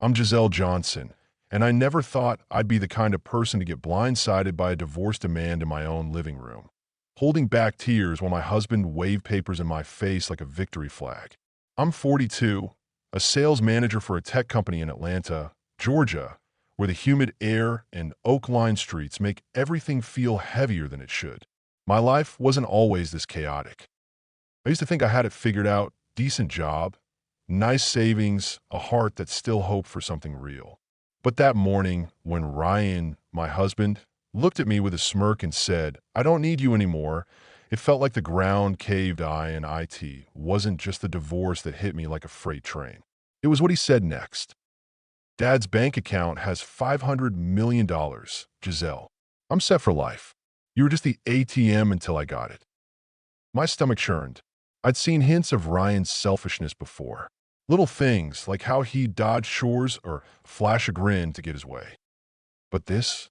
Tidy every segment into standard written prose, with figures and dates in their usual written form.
I'm Giselle Johnson, and I never thought I'd be the kind of person to get blindsided by a divorce demand in my own living room, holding back tears while my husband waved papers in my face like a victory flag. I'm 42, a sales manager for a tech company in Atlanta, Georgia, where the humid air and oak-lined streets make everything feel heavier than it should. My life wasn't always this chaotic. I used to think I had it figured out, decent job, nice savings, a heart that still hoped for something real. But that morning, when Ryan, my husband, looked at me with a smirk and said, "I don't need you anymore," it felt like the ground caved in IT wasn't just the divorce that hit me like a freight train. It was what he said next. "Dad's bank account has $500 million, Giselle. I'm set for life. You were just the ATM until I got it." My stomach churned. I'd seen hints of Ryan's selfishness before. Little things like how he'd dodge chores or flash a grin to get his way. But this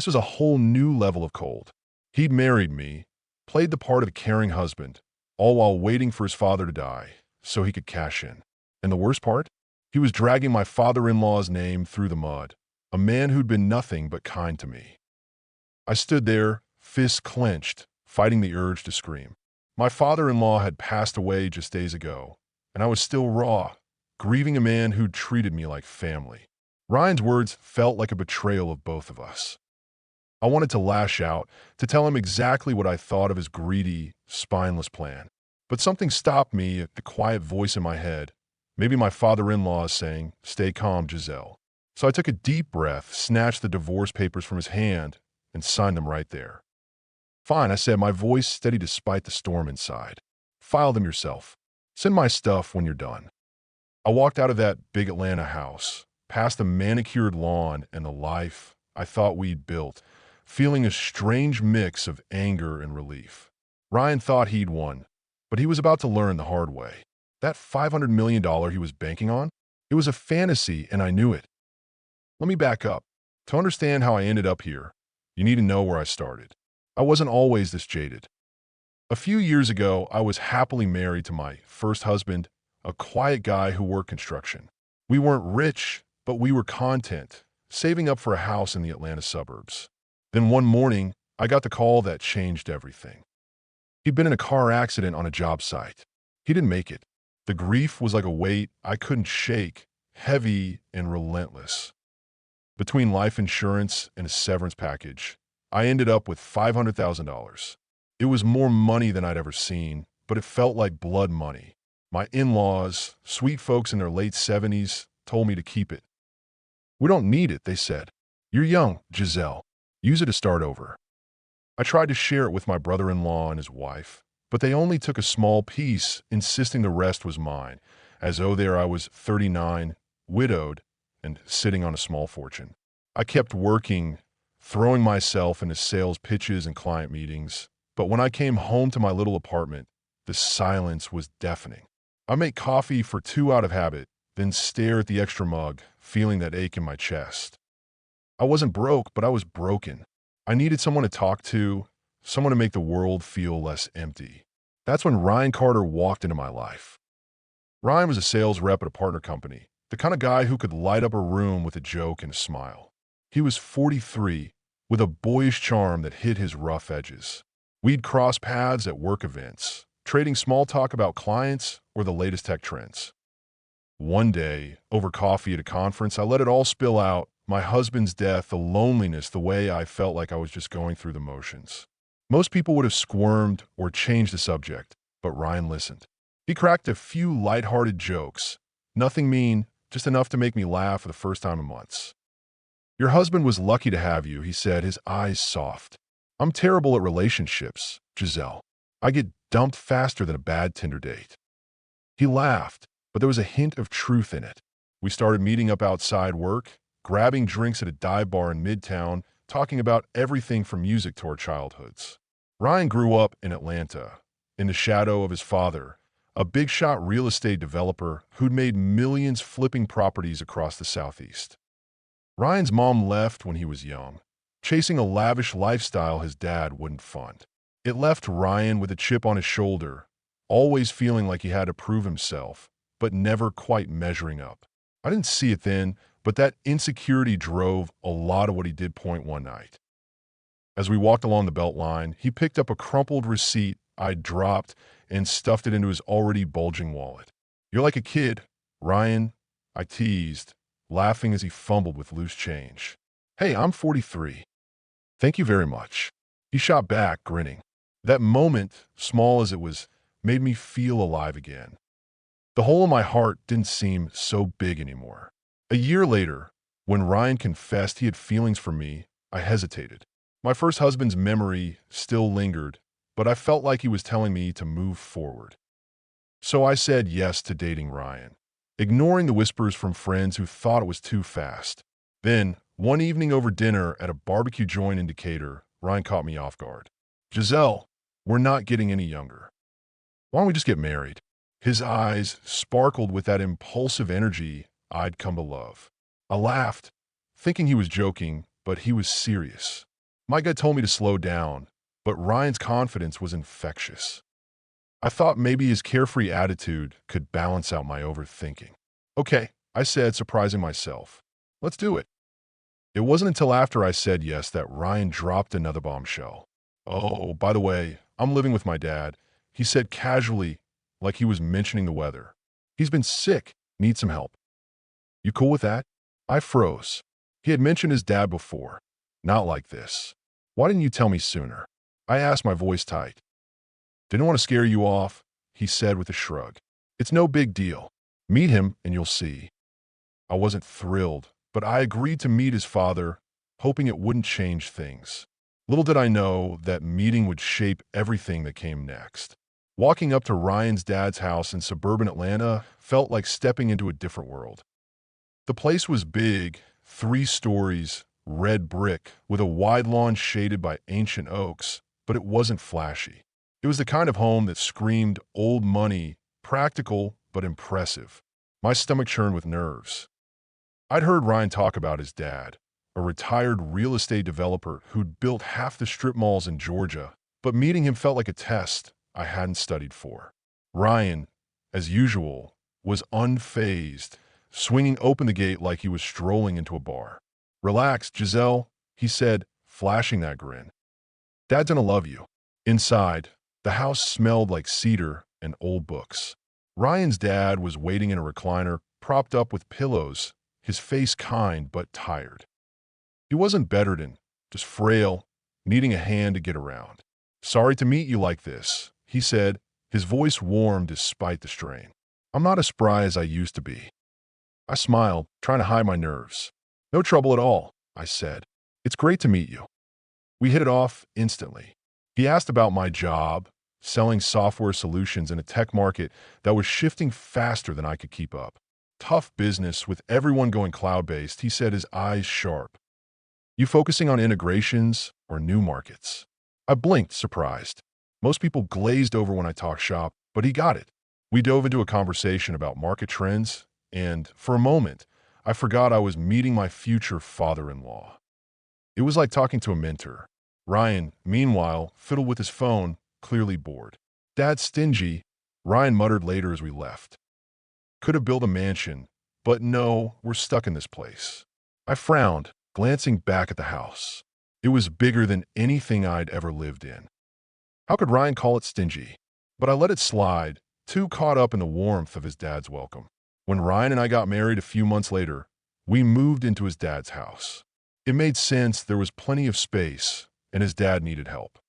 was a whole new level of cold. He'd married me, played the part of a caring husband, all while waiting for his father to die so he could cash in. And the worst part? He was dragging my father-in-law's name through the mud, a man who'd been nothing but kind to me. I stood there, fists clenched, fighting the urge to scream. My father-in-law had passed away just days ago, and I was still raw, grieving a man who'd treated me like family. Ryan's words felt like a betrayal of both of us. I wanted to lash out, to tell him exactly what I thought of his greedy, spineless plan. But something stopped me at the quiet voice in my head. Maybe my father-in-law is saying, "Stay calm, Giselle." So I took a deep breath, snatched the divorce papers from his hand, and signed them right there. "Fine," I said, my voice steady despite the storm inside. "File them yourself. Send my stuff when you're done." I walked out of that big Atlanta house, past the manicured lawn and the life I thought we'd built, feeling a strange mix of anger and relief. Ryan thought he'd won, but he was about to learn the hard way. That $500 million he was banking on? It was a fantasy, and I knew it. Let me back up. To understand how I ended up here, you need to know where I started. I wasn't always this jaded. A few years ago, I was happily married to my first husband, a quiet guy who worked construction. We weren't rich, but we were content, saving up for a house in the Atlanta suburbs. Then one morning, I got the call that changed everything. He'd been in a car accident on a job site. He didn't make it. The grief was like a weight I couldn't shake, heavy and relentless. Between life insurance and a severance package, I ended up with $500,000. It was more money than I'd ever seen, but it felt like blood money. My in-laws, sweet folks in their late 70s, told me to keep it. "We don't need it," they said. "You're young, Giselle. Use it to start over." I tried to share it with my brother-in-law and his wife, but they only took a small piece, insisting the rest was mine, as though there I was 39, widowed, and sitting on a small fortune. I kept working, throwing myself into sales pitches and client meetings, but when I came home to my little apartment, the silence was deafening. I make coffee for 2 out of habit, then stare at the extra mug, feeling that ache in my chest. I wasn't broke, but I was broken. I needed someone to talk to, someone to make the world feel less empty. That's when Ryan Carter walked into my life. Ryan was a sales rep at a partner company, the kind of guy who could light up a room with a joke and a smile. He was 43, with a boyish charm that hid his rough edges. We'd cross paths at work events, trading small talk about clients or the latest tech trends. One day, over coffee at a conference, I let it all spill out: my husband's death, the loneliness, the way I felt like I was just going through the motions. Most people would have squirmed or changed the subject, but Ryan listened. He cracked a few lighthearted jokes, nothing mean, just enough to make me laugh for the first time in months. "Your husband was lucky to have you," he said, his eyes soft. "I'm terrible at relationships, Giselle. I get dumped faster than a bad Tinder date." He laughed, but there was a hint of truth in it. We started meeting up outside work, grabbing drinks at a dive bar in Midtown, talking about everything from music to our childhoods. Ryan grew up in Atlanta, in the shadow of his father, a big-shot real estate developer who'd made millions flipping properties across the Southeast. Ryan's mom left when he was young, chasing a lavish lifestyle his dad wouldn't fund. It left Ryan with a chip on his shoulder, always feeling like he had to prove himself, but never quite measuring up. I didn't see it then, But that insecurity drove a lot of what he did point one night. As we walked along the belt line, he picked up a crumpled receipt I'd dropped and stuffed it into his already bulging wallet. "You're like a kid, Ryan," I teased, laughing as he fumbled with loose change. "Hey, I'm 43. Thank you very much." He shot back, grinning. That moment, small as it was, made me feel alive again. The hole in my heart didn't seem so big anymore. A year later, when Ryan confessed he had feelings for me, I hesitated. My first husband's memory still lingered, but I felt like he was telling me to move forward. So I said yes to dating Ryan, ignoring the whispers from friends who thought it was too fast. Then, one evening over dinner at a barbecue joint in Decatur, Ryan caught me off guard. "Giselle, we're not getting any younger. Why don't we just get married?" His eyes sparkled with that impulsive energy I'd come to love. I laughed, thinking he was joking, but he was serious. My gut told me to slow down, but Ryan's confidence was infectious. I thought maybe his carefree attitude could balance out my overthinking. "Okay," I said, surprising myself. "Let's do it." It wasn't until after I said yes that Ryan dropped another bombshell. "Oh, by the way, I'm living with my dad," he said casually, like he was mentioning the weather. "He's been sick, needs some help. You cool with that?" I froze. He had mentioned his dad before. Not like this. "Why didn't you tell me sooner?" I asked, my voice tight. "Didn't want to scare you off," he said with a shrug. "It's no big deal. Meet him and you'll see." I wasn't thrilled, but I agreed to meet his father, hoping it wouldn't change things. Little did I know that meeting would shape everything that came next. Walking up to Ryan's dad's house in suburban Atlanta felt like stepping into a different world. The place was big, 3 stories, red brick, with a wide lawn shaded by ancient oaks, but it wasn't flashy. It was the kind of home that screamed old money, practical but impressive. My stomach churned with nerves. I'd heard Ryan talk about his dad, a retired real estate developer who'd built half the strip malls in Georgia, but meeting him felt like a test I hadn't studied for. Ryan, as usual, was unfazed, swinging open the gate like he was strolling into a bar. "Relax, Giselle," he said, flashing that grin. "Dad's gonna love you." Inside, the house smelled like cedar and old books. Ryan's dad was waiting in a recliner, propped up with pillows, his face kind but tired. He wasn't bedridden, just frail, needing a hand to get around. "Sorry to meet you like this," he said, his voice warm despite the strain. "I'm not as spry as I used to be." I smiled, trying to hide my nerves. "No trouble at all," I said. "It's great to meet you." We hit it off instantly. He asked about my job, selling software solutions in a tech market that was shifting faster than I could keep up. Tough business with everyone going cloud-based, he said, his eyes sharp. "You focusing on integrations or new markets?" I blinked, surprised. Most people glazed over when I talked shop, but he got it. We dove into a conversation about market trends, and for a moment, I forgot I was meeting my future father-in-law. It was like talking to a mentor. Ryan, meanwhile, fiddled with his phone, clearly bored. "Dad's stingy," Ryan muttered later as we left. "Could have built a mansion, but no, we're stuck in this place." I frowned, glancing back at the house. It was bigger than anything I'd ever lived in. How could Ryan call it stingy? But I let it slide, too caught up in the warmth of his dad's welcome. When Ryan and I got married a few months later, we moved into his dad's house. It made sense, there was plenty of space, and his dad needed help.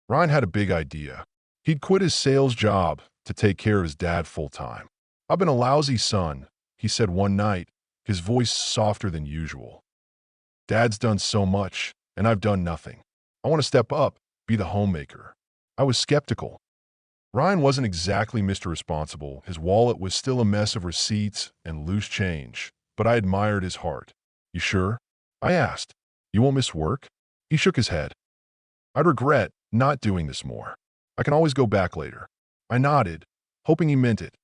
Ryan had a big idea. He'd quit his sales job to take care of his dad full-time. "I've been a lousy son," he said one night, his voice softer than usual. "Dad's done so much, and I've done nothing. I want to step up, be the homemaker." I was skeptical. Ryan wasn't exactly Mr. Responsible. His wallet was still a mess of receipts and loose change, but I admired his heart. "You sure?" I asked. "You won't miss work?" He shook his head. "I'd regret not doing this more. I can always go back later." I nodded, hoping he meant it.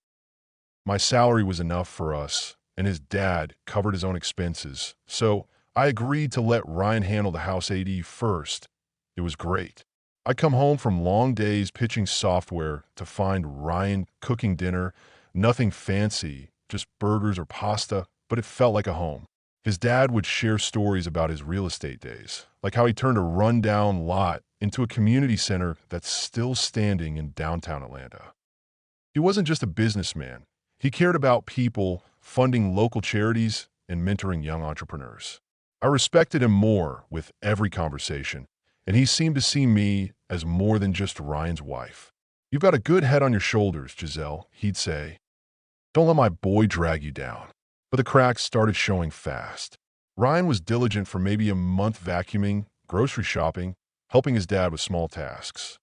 My salary was enough for us, and his dad covered his own expenses, so I agreed to let Ryan handle the house AD first. It was great. I'd come home from long days pitching software to find Ryan cooking dinner, nothing fancy, just burgers or pasta, but it felt like a home. His dad would share stories about his real estate days, like how he turned a rundown lot into a community center that's still standing in downtown Atlanta. He wasn't just a businessman. He cared about people, funding local charities, and mentoring young entrepreneurs. I respected him more with every conversation, and he seemed to see me as more than just Ryan's wife. "You've got a good head on your shoulders, Giselle," he'd say. "Don't let my boy drag you down." But the cracks started showing fast. Ryan was diligent for maybe a month vacuuming, grocery shopping, helping his dad with small tasks.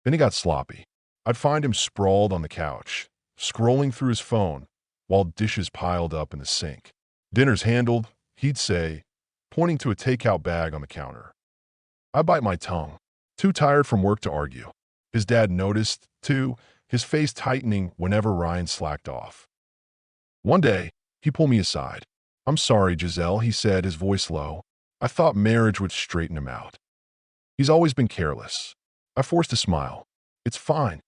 Then he got sloppy. I'd find him sprawled on the couch, scrolling through his phone, while dishes piled up in the sink. "Dinner's handled," he'd say, pointing to a takeout bag on the counter. I bite my tongue, too tired from work to argue. His dad noticed, too, his face tightening whenever Ryan slacked off. One day, he pulled me aside. "I'm sorry, Giselle," he said, his voice low. "I thought marriage would straighten him out. He's always been careless." I forced a smile. "It's fine."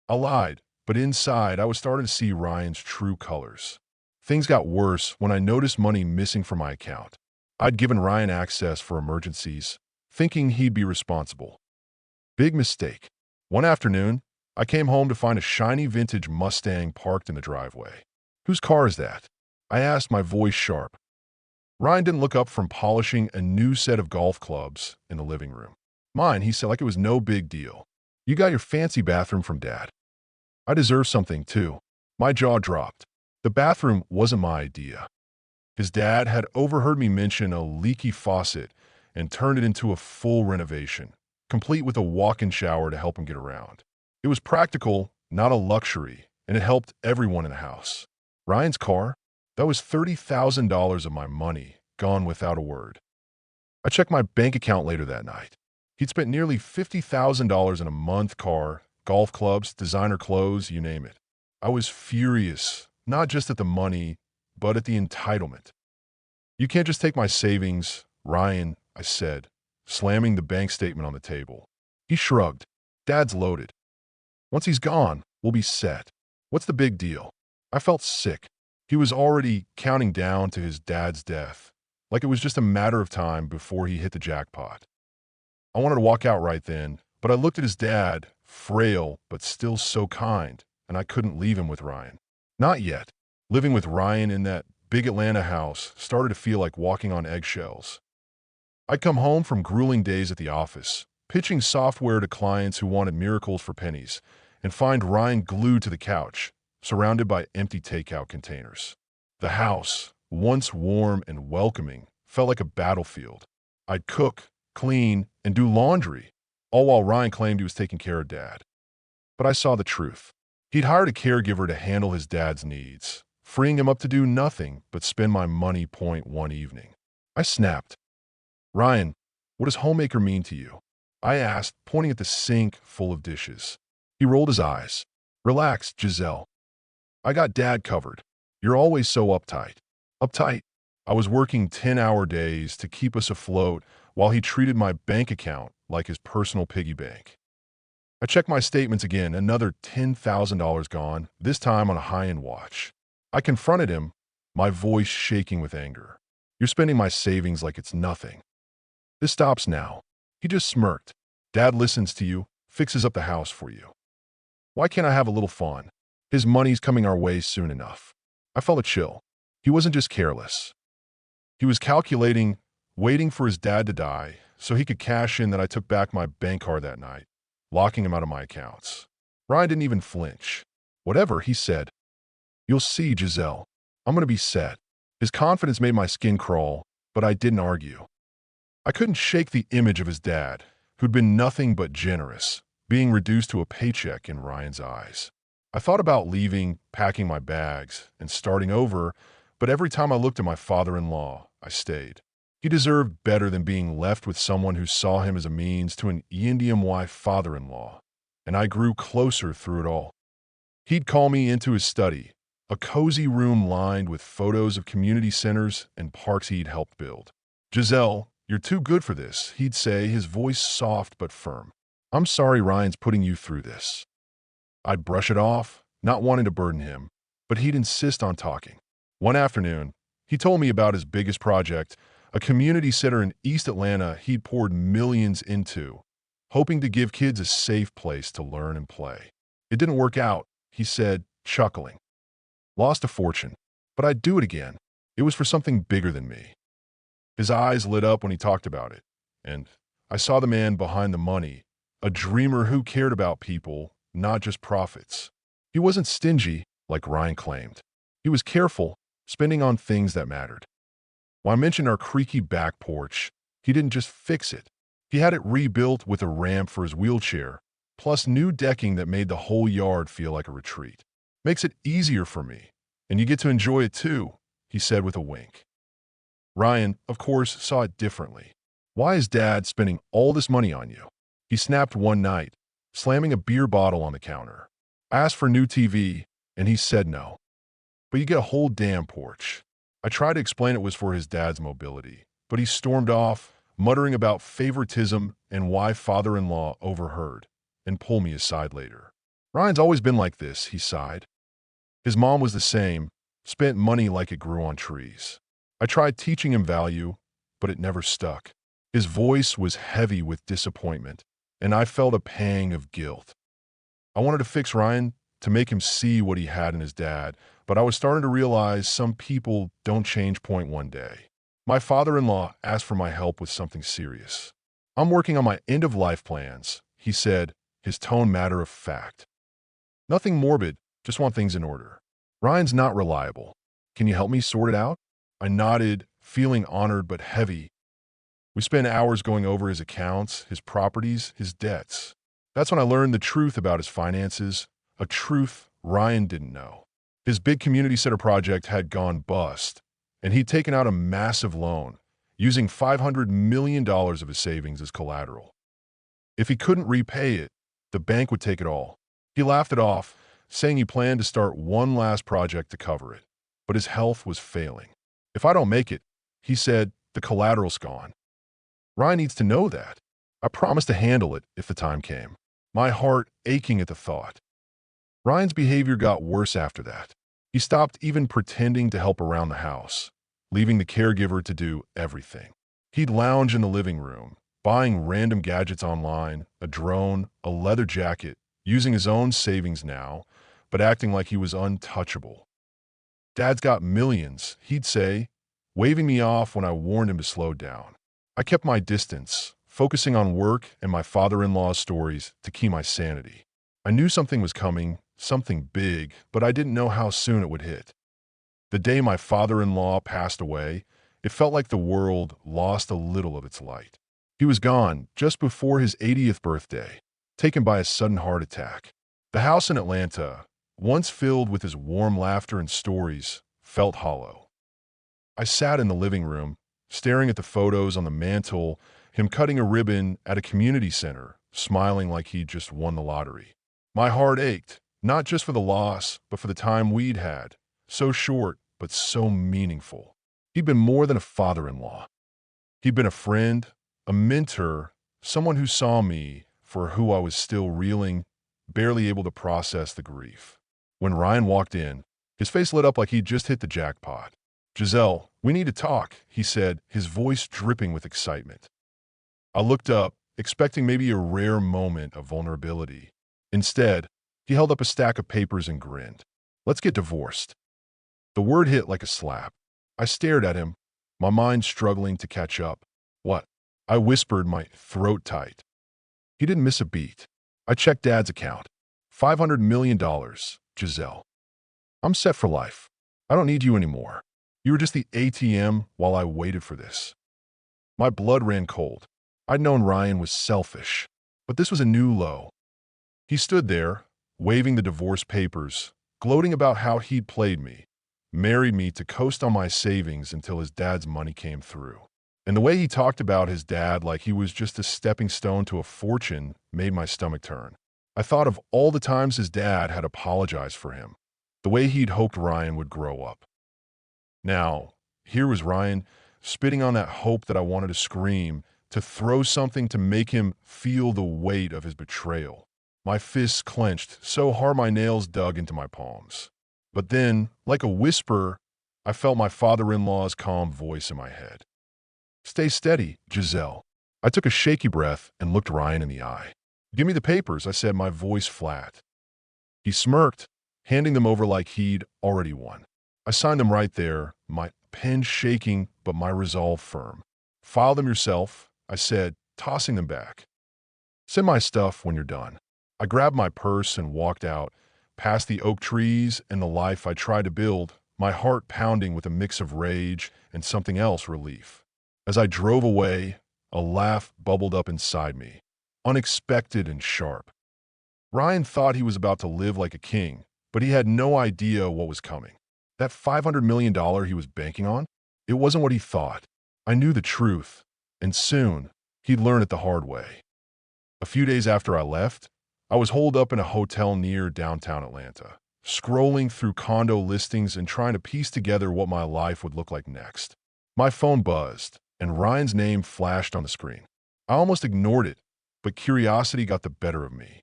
I lied, but inside I was starting to see Ryan's true colors. Things got worse when I noticed money missing from my account. I'd given Ryan access for emergencies, thinking he'd be responsible. Big mistake. One afternoon, I came home to find a shiny vintage Mustang parked in the driveway. "Whose car is that?" I asked, my voice sharp. Ryan didn't look up from polishing a new set of golf clubs in the living room. "Mine," he said, like it was no big deal. "You got your fancy bathroom from Dad." I deserve something, too. My jaw dropped. The bathroom wasn't my idea. His dad had overheard me mention a leaky faucet and turned it into a full renovation, complete with a walk-in shower to help him get around. It was practical, not a luxury, and it helped everyone in the house. Ryan's car? That was $30,000 of my money, gone without a word. I checked my bank account later that night. He'd spent nearly $50,000 in a month, car, golf clubs, designer clothes, you name it. I was furious, not just at the money, but at the entitlement. "You can't just take my savings, Ryan," I said, slamming the bank statement on the table. He shrugged. "Dad's loaded. Once he's gone, we'll be set. What's the big deal?" I felt sick. He was already counting down to his dad's death, like it was just a matter of time before he hit the jackpot. I wanted to walk out right then, but I looked at his dad, frail but still so kind, and I couldn't leave him with Ryan. Not yet. Living with Ryan in that big Atlanta house started to feel like walking on eggshells. I'd come home from grueling days at the office, pitching software to clients who wanted miracles for pennies, and find Ryan glued to the couch, surrounded by empty takeout containers. The house, once warm and welcoming, felt like a battlefield. I'd cook, clean, and do laundry, all while Ryan claimed he was taking care of Dad. But I saw the truth. He'd hired a caregiver to handle his dad's needs, freeing him up to do nothing but spend my money point one evening. I snapped. "Ryan, what does homemaker mean to you?" I asked, pointing at the sink full of dishes. He rolled his eyes. "Relax, Giselle. I got Dad covered. You're always so uptight." Uptight? I was working 10-hour days to keep us afloat while he treated my bank account like his personal piggy bank. I checked my statements again, another $10,000 gone, this time on a high-end watch. I confronted him, my voice shaking with anger. "You're spending my savings like it's nothing. This stops now." He just smirked. "Dad listens to you, fixes up the house for you. Why can't I have a little fun? His money's coming our way soon enough." I felt a chill. He wasn't just careless. He was calculating, waiting for his dad to die so he could cash in that I took back my bank card that night, locking him out of my accounts. Ryan didn't even flinch. "Whatever," he said. "You'll see, Giselle. I'm going to be set." His confidence made my skin crawl, but I didn't argue. I couldn't shake the image of his dad, who'd been nothing but generous, being reduced to a paycheck in Ryan's eyes. I thought about leaving, packing my bags, and starting over, but every time I looked at my father-in-law, I stayed. He deserved better than being left with someone who saw him as a means to an ENDMY father-in-law, and I grew closer through it all. He'd call me into his study, a cozy room lined with photos of community centers and parks he'd helped build. "Giselle, you're too good for this," he'd say, his voice soft but firm. "I'm sorry Ryan's putting you through this." I'd brush it off, not wanting to burden him, but he'd insist on talking. One afternoon, He told me about his biggest project, a community center in East Atlanta he'd poured millions into, hoping to give kids a safe place to learn and play. It didn't work out, he said, chuckling. Lost a fortune, but I'd do it again. It was for something bigger than me. His eyes lit up when he talked about it, and I saw the man behind the money, a dreamer who cared about people, not just profits. He wasn't stingy, like Ryan claimed. He was careful, spending on things that mattered. When I mentioned our creaky back porch, he didn't just fix it. He had it rebuilt with a ramp for his wheelchair, plus new decking that made the whole yard feel like a retreat. Makes it easier for me, and you get to enjoy it too, he said with a wink. Ryan, of course, saw it differently. Why is Dad spending all this money on you? He snapped one night, slamming a beer bottle on the counter. I asked for new TV, and he said no. But you get a whole damn porch. I tried to explain it was for his dad's mobility, but he stormed off, muttering about favoritism and why father-in-law overheard, and pulled me aside later. Ryan's always been like this, he sighed. His mom was the same, spent money like it grew on trees. I tried teaching him value, but it never stuck. His voice was heavy with disappointment, and I felt a pang of guilt. I wanted to fix Ryan, to make him see what he had in his dad, but I was starting to realize some people don't change point one day. My father-in-law asked for my help with something serious. I'm working on my end-of-life plans, he said, his tone matter of fact. Nothing morbid, just want things in order. Ryan's not reliable. Can you help me sort it out? I nodded, feeling honored but heavy. We spent hours going over his accounts, his properties, his debts. That's when I learned the truth about his finances, a truth Ryan didn't know. His big community center project had gone bust, and he'd taken out a massive loan, using $500 million of his savings as collateral. If he couldn't repay it, the bank would take it all. He laughed it off, saying he planned to start one last project to cover it, but his health was failing. If I don't make it, he said, the collateral's gone. Ryan needs to know that. I promised to handle it if the time came, my heart aching at the thought. Ryan's behavior got worse after that. He stopped even pretending to help around the house, leaving the caregiver to do everything. He'd lounge in the living room, buying random gadgets online, a drone, a leather jacket, using his own savings now, but acting like he was untouchable. Dad's got millions, he'd say, waving me off when I warned him to slow down. I kept my distance, focusing on work and my father-in-law's stories to keep my sanity. I knew something was coming, something big, but I didn't know how soon it would hit. The day my father-in-law passed away, it felt like the world lost a little of its light. He was gone just before his 80th birthday, taken by a sudden heart attack. The house in Atlanta, once filled with his warm laughter and stories, felt hollow. I sat in the living room, staring at the photos on the mantle, him cutting a ribbon at a community center, smiling like he'd just won the lottery. My heart ached, not just for the loss, but for the time we'd had. So short, but so meaningful. He'd been more than a father-in-law. He'd been a friend, a mentor, someone who saw me for who I was still reeling, barely able to process the grief. When Ryan walked in, his face lit up like he'd just hit the jackpot. "Giselle, we need to talk," he said, his voice dripping with excitement. I looked up, expecting maybe a rare moment of vulnerability. Instead, he held up a stack of papers and grinned. "Let's get divorced." The word hit like a slap. I stared at him, my mind struggling to catch up. "What?" I whispered, my throat tight. He didn't miss a beat. "I checked Dad's account. $500 million, Giselle. I'm set for life. I don't need you anymore. You were just the ATM while I waited for this." My blood ran cold. I'd known Ryan was selfish, but this was a new low. He stood there, waving the divorce papers, gloating about how he'd played me, married me to coast on my savings until his dad's money came through. And the way he talked about his dad like he was just a stepping stone to a fortune made my stomach turn. I thought of all the times his dad had apologized for him, the way he'd hoped Ryan would grow up. Now, here was Ryan, spitting on that hope that I wanted to scream, to throw something to make him feel the weight of his betrayal. My fists clenched so hard my nails dug into my palms. But then, like a whisper, I felt my father-in-law's calm voice in my head. Stay steady, Giselle. I took a shaky breath and looked Ryan in the eye. Give me the papers, I said, my voice flat. He smirked, handing them over like he'd already won. I signed them right there, my pen shaking but my resolve firm. File them yourself, I said, tossing them back. Send my stuff when you're done. I grabbed my purse and walked out, past the oak trees and the life I tried to build, my heart pounding with a mix of rage and something else, relief. As I drove away, a laugh bubbled up inside me, unexpected and sharp. Ryan thought he was about to live like a king, but he had no idea what was coming. That $500 million he was banking on? It wasn't what he thought. I knew the truth, and soon he'd learn it the hard way. A few days after I left, I was holed up in a hotel near downtown Atlanta, scrolling through condo listings and trying to piece together what my life would look like next. My phone buzzed, and Ryan's name flashed on the screen. I almost ignored it, but curiosity got the better of me.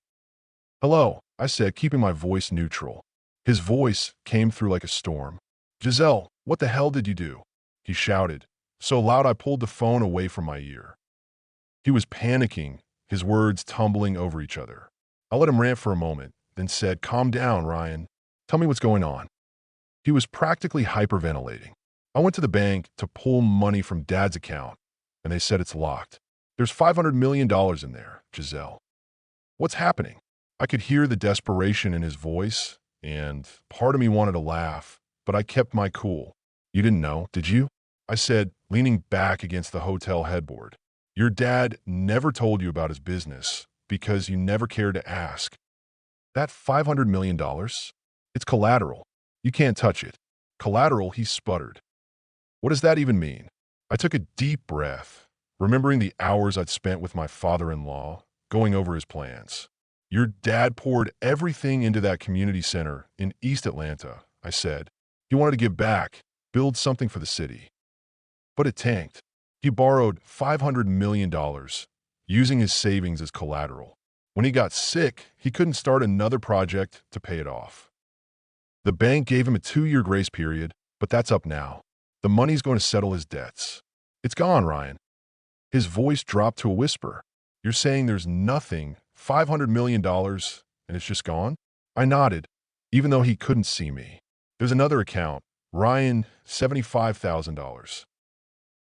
Hello, I said, keeping my voice neutral. His voice came through like a storm. Giselle, what the hell did you do? He shouted, so loud I pulled the phone away from my ear. He was panicking, his words tumbling over each other. I let him rant for a moment, then said, calm down, Ryan. Tell me what's going on. He was practically hyperventilating. I went to the bank to pull money from Dad's account, and they said it's locked. There's $500 million in there, Giselle. What's happening? I could hear the desperation in his voice, and part of me wanted to laugh, but I kept my cool. You didn't know, did you? I said, leaning back against the hotel headboard. Your dad never told you about his business because you never cared to ask. That $500 million? It's collateral. You can't touch it. Collateral, he sputtered. What does that even mean? I took a deep breath, remembering the hours I'd spent with my father-in-law, going over his plans. Your dad poured everything into that community center in East Atlanta, I said. He wanted to give back, build something for the city. But it tanked. He borrowed $500 million, using his savings as collateral. When he got sick, he couldn't start another project to pay it off. The bank gave him a 2-year grace period, but that's up now. The money's going to settle his debts. It's gone, Ryan. His voice dropped to a whisper. You're saying there's nothing, $500 million, and it's just gone? I nodded, even though he couldn't see me. There's another account, Ryan, $75,000.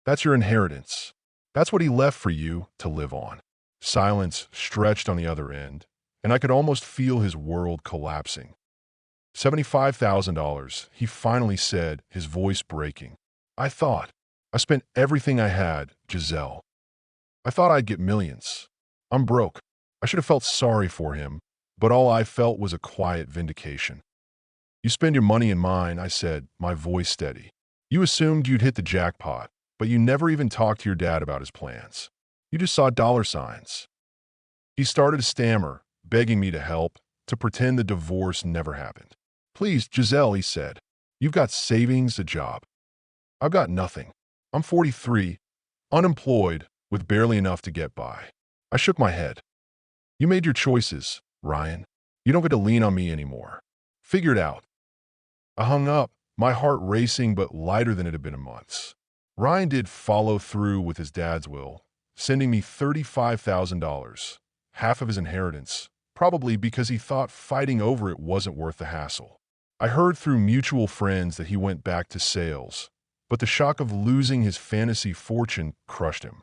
That's your inheritance. That's what he left for you to live on. Silence stretched on the other end, and I could almost feel his world collapsing. $75,000, he finally said, his voice breaking. I spent everything I had, Giselle. I thought I'd get millions. I'm broke. I should have felt sorry for him, but all I felt was a quiet vindication. You spend your money and mine, I said, my voice steady. You assumed you'd hit the jackpot, but you never even talked to your dad about his plans. You just saw dollar signs. He started to stammer, begging me to help, to pretend the divorce never happened. Please, Giselle, he said. You've got savings, a job. I've got nothing. I'm 43, unemployed, with barely enough to get by. I shook my head. You made your choices, Ryan. You don't get to lean on me anymore. Figure it out. I hung up, my heart racing but lighter than it had been in months. Ryan did follow through with his dad's will, sending me $35,000, half of his inheritance, probably because he thought fighting over it wasn't worth the hassle. I heard through mutual friends that he went back to sales, but the shock of losing his fantasy fortune crushed him.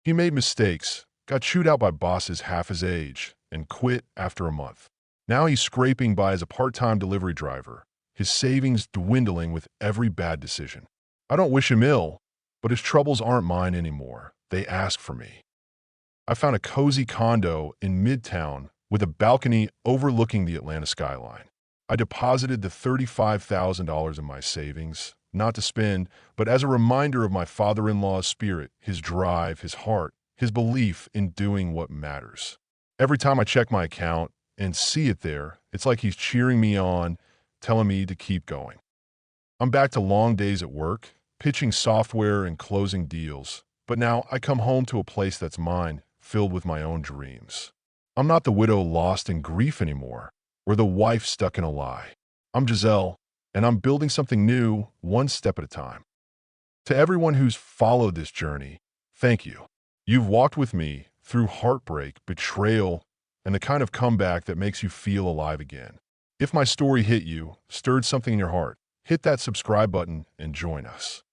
He made mistakes, got chewed out by bosses half his age, and quit after a month. Now he's scraping by as a part-time delivery driver, his savings dwindling with every bad decision. I don't wish him ill, but his troubles aren't mine anymore. They ask for me. I found a cozy condo in Midtown with a balcony overlooking the Atlanta skyline. I deposited the $35,000 in my savings, not to spend, but as a reminder of my father-in-law's spirit, his drive, his heart, his belief in doing what matters. Every time I check my account and see it there, it's like he's cheering me on, telling me to keep going. I'm back to long days at work, pitching software and closing deals, but now I come home to a place that's mine, filled with my own dreams. I'm not the widow lost in grief anymore, or the wife stuck in a lie. I'm Giselle, and I'm building something new one step at a time. To everyone who's followed this journey, thank you. You've walked with me through heartbreak, betrayal, and the kind of comeback that makes you feel alive again. If my story hit you, stirred something in your heart, hit that subscribe button and join us.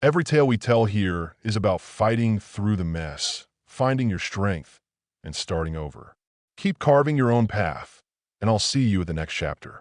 Every tale we tell here is about fighting through the mess, finding your strength, and starting over. Keep carving your own path, and I'll see you at the next chapter.